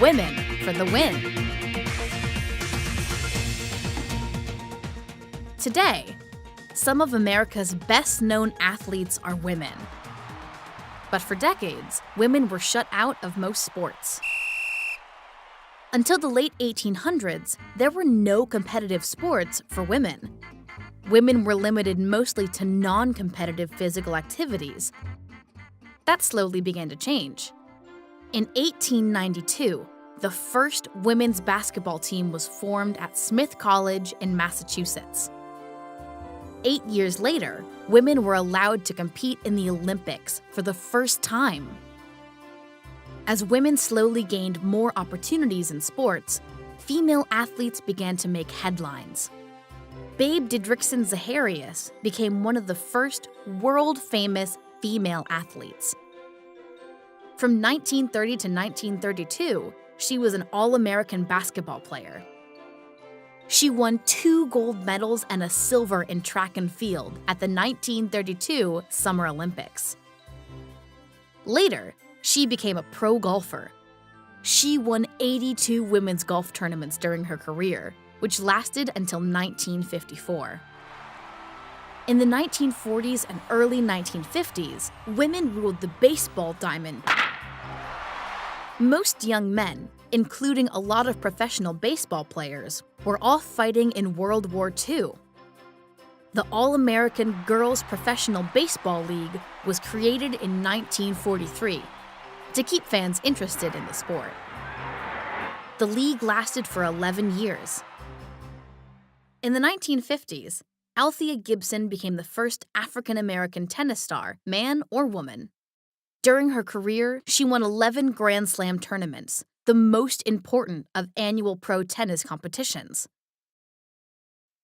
Women for the Win. Today, some of America's best-known athletes are women. But for decades, women were shut out of most sports. Until the late 1800s, there were no competitive sports for women. Women were limited mostly to non-competitive physical activities. That slowly began to change. In 1892, the first women's basketball team was formed at Smith College in Massachusetts. 8 years later, women were allowed to compete in the Olympics for the first time. As women slowly gained more opportunities in sports, female athletes began to make headlines. Babe Didrikson Zaharias became one of the first world-famous female athletes. From 1930 to 1932, she was an All-American basketball player. She won 2 gold medals and a silver in track and field at the 1932 Summer Olympics. Later, she became a pro golfer. She won 82 women's golf tournaments during her career, which lasted until 1954. In the 1940s and early 1950s, women ruled the baseball diamond. Most young men, including a lot of professional baseball players, were off fighting in World War II. The All-American Girls Professional Baseball League was created in 1943 to keep fans interested in the sport. The league lasted for 11 years. In the 1950s, Althea Gibson became the first African-American tennis star, man or woman. During her career, she won 11 Grand Slam tournaments, the most important of annual pro tennis competitions.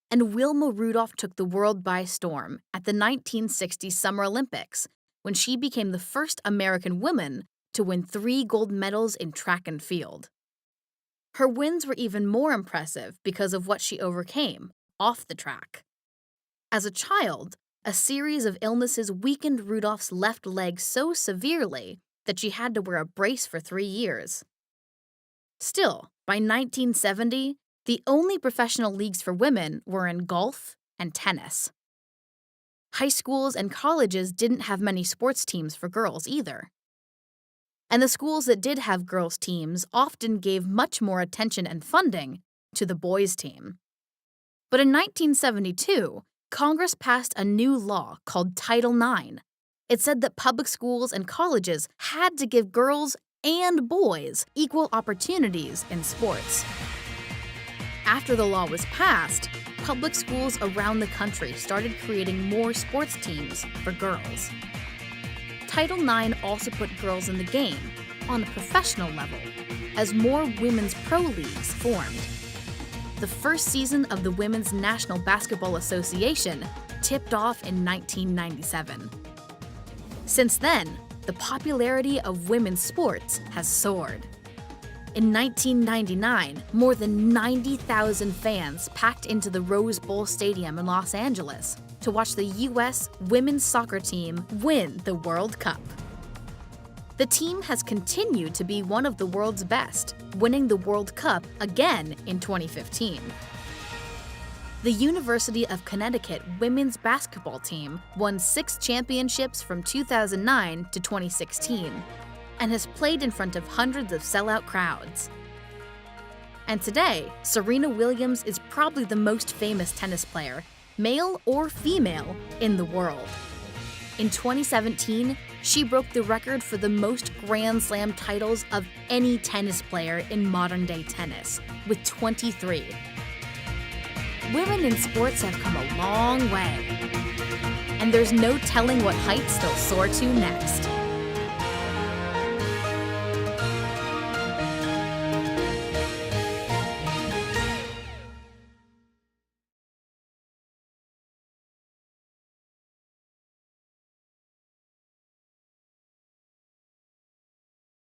And Wilma Rudolph took the world by storm at the 1960 Summer Olympics, when she became the first American woman to win 3 gold medals in track and field. Her wins were even more impressive because of what she overcame off the track. As a child, a series of illnesses weakened Rudolph's left leg so severely that she had to wear a brace for 3 years. Still, by 1970, the only professional leagues for women were in golf and tennis. High schools and colleges didn't have many sports teams for girls either. And the schools that did have girls' teams often gave much more attention and funding to the boys' team. But in 1972, Congress passed a new law called Title IX. It said that public schools and colleges had to give girls and boys equal opportunities in sports. After the law was passed, public schools around the country started creating more sports teams for girls. Title IX also put girls in the game on a professional level, as more women's pro leagues formed. The first season of the Women's National Basketball Association tipped off in 1997. Since then, the popularity of women's sports has soared. In 1999, more than 90,000 fans packed into the Rose Bowl Stadium in Los Angeles to watch the U.S. women's soccer team win the World Cup. The team has continued to be one of the world's best, winning the World Cup again in 2015. The University of Connecticut women's basketball team won 6 championships from 2009 to 2016 and has played in front of hundreds of sellout crowds. And today, Serena Williams is probably the most famous tennis player, male or female, in the world. In 2017, she broke the record for the most Grand Slam titles of any tennis player in modern-day tennis, with 23. Women in sports have come a long way, and there's no telling what heights they'll soar to next.